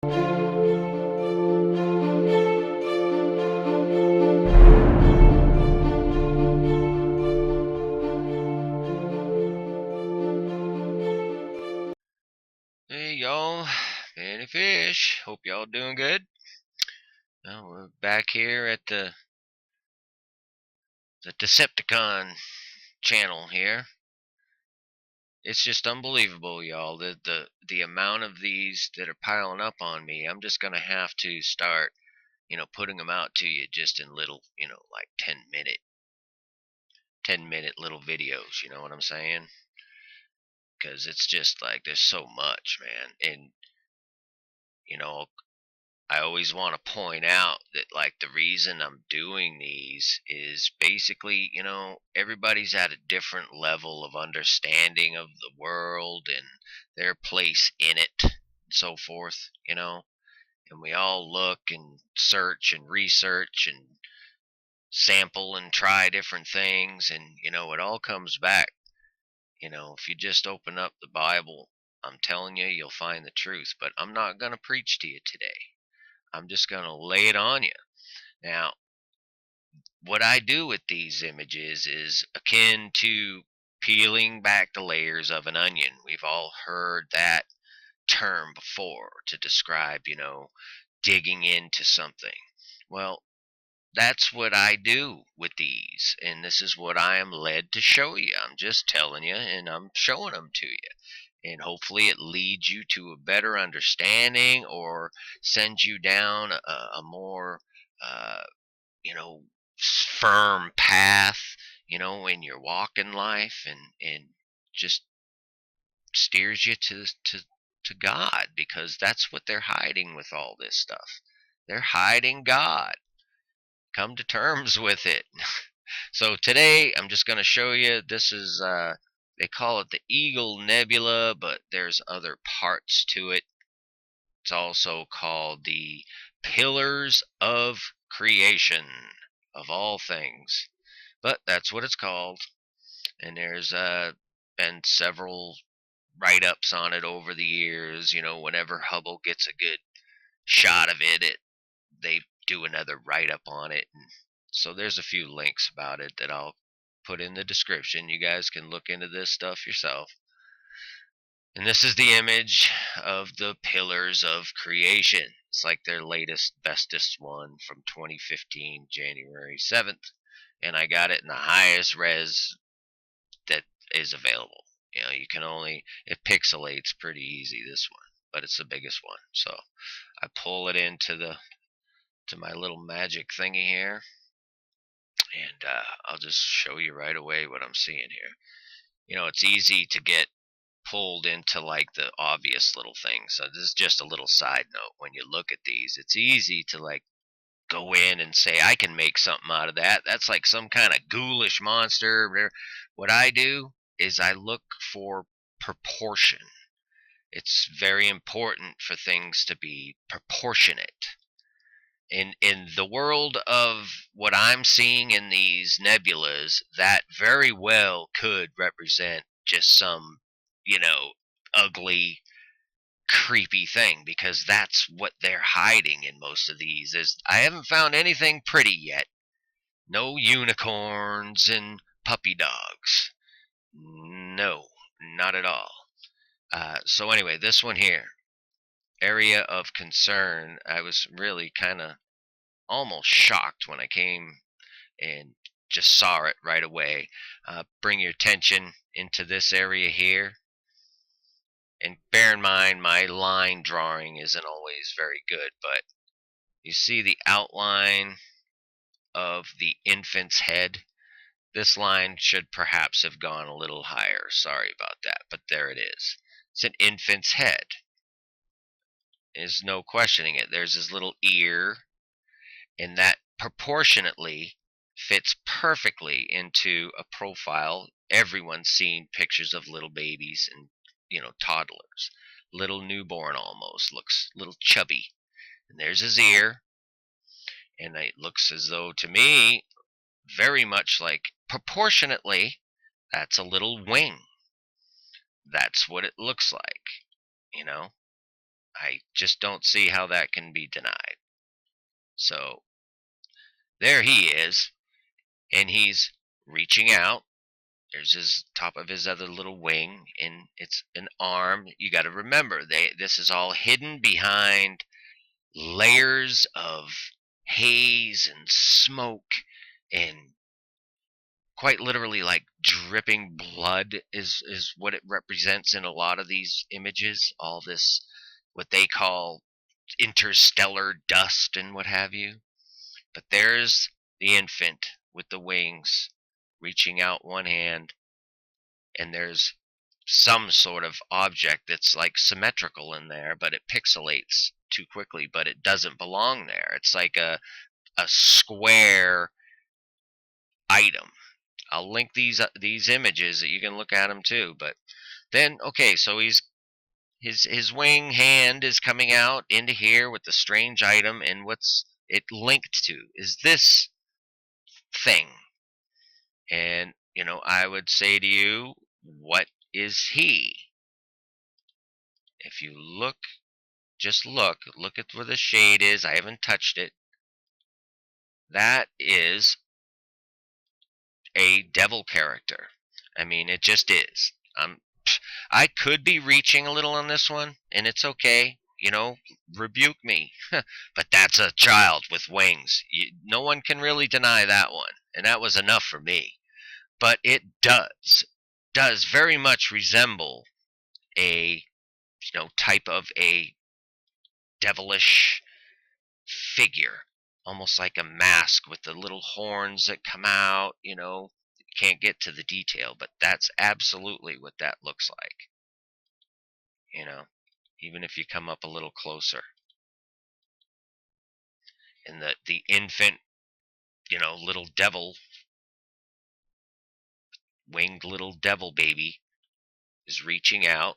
Hey y'all, Manny Fish. Hope y'all doing good. Well, we're back here at the Decepticon channel here. It's just unbelievable, y'all. The amount of these that are piling up on me. I'm just gonna have to start, putting them out to you just in little, like 10-minute little videos. You know what I'm saying? Because it's just like there's so much, man, and you know I always want to point out that, like, the reason I'm doing these is basically, everybody's at a different level of understanding of the world and their place in it and so forth. And we all look and search and research and sample and try different things. And, it all comes back. If you just open up the Bible, I'm telling you, you'll find the truth. But I'm not going to preach to you today. I'm just going to lay it on you. Now, what I do with these images is akin to peeling back the layers of an onion. We've all heard that term before to describe, digging into something. Well, that's what I do with these, and this is what I am led to show you. I'm just telling you, and I'm showing them to you. And hopefully it leads you to a better understanding or sends you down a more, uh, you know, firm path, in your walk in life, and just steers you to God, because that's what they're hiding with all this stuff. They're hiding God. Come to terms with it. So today I'm just going to show you. This is they call it the Eagle Nebula, but there's other parts to it. It's also called the Pillars of Creation, of all things. But that's what it's called. And there's been several write-ups on it over the years. Whenever Hubble gets a good shot of it, they do another write-up on it. And so there's a few links about it that I'll put in the description. You guys can look into this stuff yourself. And this is the image of the Pillars of Creation. It's like their latest, bestest one from 2015, January 7th. And I got it in the highest res that is available. You can only, it pixelates pretty easy, this one, but it's the biggest one. So I pull it into to my little magic thingy here, and I'll just show you right away what I'm seeing here. It's easy to get pulled into like the obvious little things. So this is just a little side note. When you look at these, it's easy to like go in and say, I can make something out of that. That's like some kind of ghoulish monster. What I do is I look for proportion. It's very important for things to be proportionate. In the world of what I'm seeing in these nebulas, that very well could represent just some, ugly, creepy thing, because that's what they're hiding in most of these. Is I haven't found anything pretty yet. No unicorns and puppy dogs. No, not at all. So anyway, this one here, area of concern. I was really kind of almost shocked when I came and just saw it right away. Bring your attention into this area here. And bear in mind, my line drawing isn't always very good, but you see the outline of the infant's head. This line should perhaps have gone a little higher. Sorry about that, but there it is. It's an infant's head. There's no questioning it. There's his little ear, and that proportionately fits perfectly into a profile. Everyone's seen pictures of little babies and, toddlers. Little newborn almost, looks a little chubby. And there's his ear, and it looks as though, to me, very much like, proportionately, that's a little wing. That's what it looks like, you know. I just don't see how that can be denied. So there he is, and he's reaching out. There's his top of his other little wing, and it's an arm. You got to remember, this is all hidden behind layers of haze and smoke, and quite literally like dripping blood is what it represents in a lot of these images. All this, what they call interstellar dust and what have you. But there's the infant with the wings reaching out one hand, and there's some sort of object that's like symmetrical in there, but it pixelates too quickly, but it doesn't belong there. It's like a square item. I'll link these images that you can look at them too. But then, okay, so his wing hand is coming out into here with the strange item, and what's it linked to is this thing. And I would say to you, what is he? If you look, just look at where the shade is. I haven't touched it. That is a devil character. I mean, it just is. I could be reaching a little on this one, and it's okay. Rebuke me. But that's a child with wings. No one can really deny that one, and that was enough for me. But it does very much resemble a type of a devilish figure, almost like a mask with the little horns that come out. Can't get to the detail, but that's absolutely what that looks like. Even if you come up a little closer. And the infant, little devil, winged little devil baby is reaching out,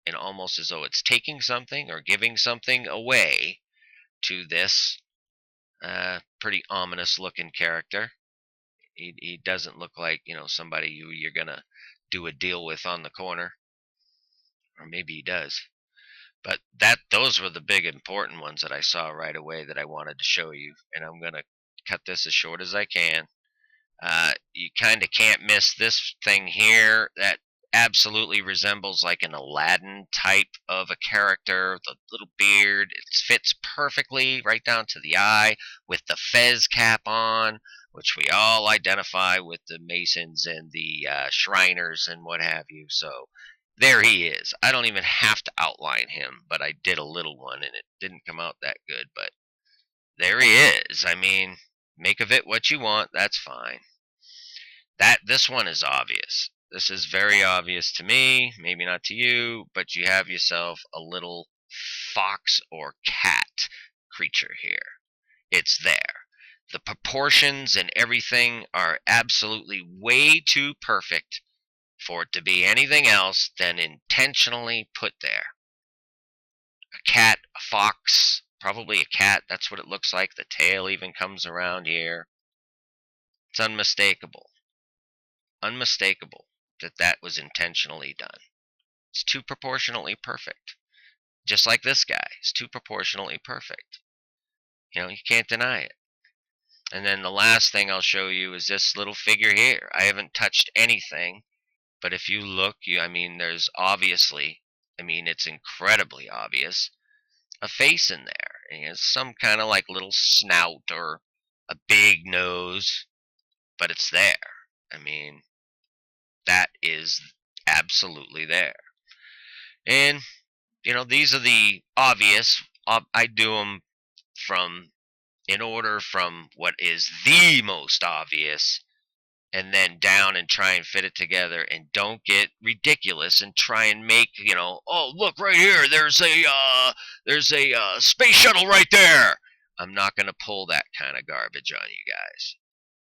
and almost as though it's taking something or giving something away to this pretty ominous looking character. He doesn't look like somebody you're gonna do a deal with on the corner, or maybe he does. But those were the big important ones that I saw right away that I wanted to show you, and I'm gonna cut this as short as I can. You kind of can't miss this thing here that absolutely resembles like an Aladdin type of a character. The little beard, it fits perfectly right down to the eye with the fez cap on, which we all identify with the Masons and the Shriners and what have you. So there he is. I don't even have to outline him, but I did a little one and it didn't come out that good. But there he is. I mean, make of it what you want. That's fine. This one is obvious. This is very obvious to me, maybe not to you, but you have yourself a little fox or cat creature here. It's there. The proportions and everything are absolutely way too perfect for it to be anything else than intentionally put there. A cat, a fox, probably a cat, that's what it looks like. The tail even comes around here. It's unmistakable. Unmistakable that was intentionally done. It's too proportionally perfect. Just like this guy, it's too proportionally perfect. You can't deny it. And then the last thing I'll show you is this little figure here. I haven't touched anything, but if you look, there's obviously, it's incredibly obvious, a face in there. And it's some kind of like little snout or a big nose, but it's there. That is absolutely there. And, these are the obvious. I do them in order from what is the most obvious, and then down and try and fit it together, and don't get ridiculous and try and make, oh, look right here, there's a space shuttle right there. I'm not going to pull that kind of garbage on you guys.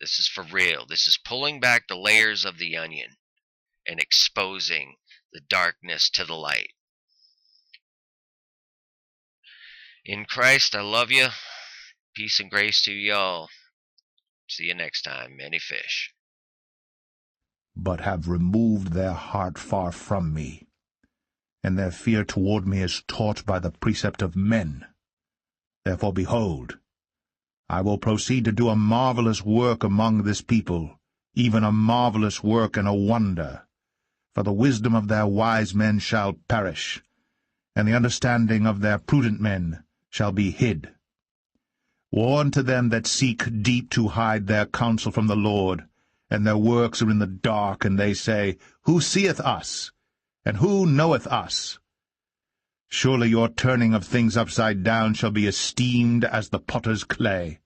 This is for real. This is pulling back the layers of the onion and exposing the darkness to the light. In Christ, I love you. Peace and grace to y'all. See you next time. Many fish. But have removed their heart far from me, and their fear toward me is taught by the precept of men. Therefore, behold, I will proceed to do a marvelous work among this people, even a marvelous work and a wonder. For the wisdom of their wise men shall perish, and the understanding of their prudent men shall be hid. Woe unto them that seek deep to hide their counsel from the Lord, and their works are in the dark, and they say, Who seeth us? And who knoweth us? Surely your turning of things upside down shall be esteemed as the potter's clay,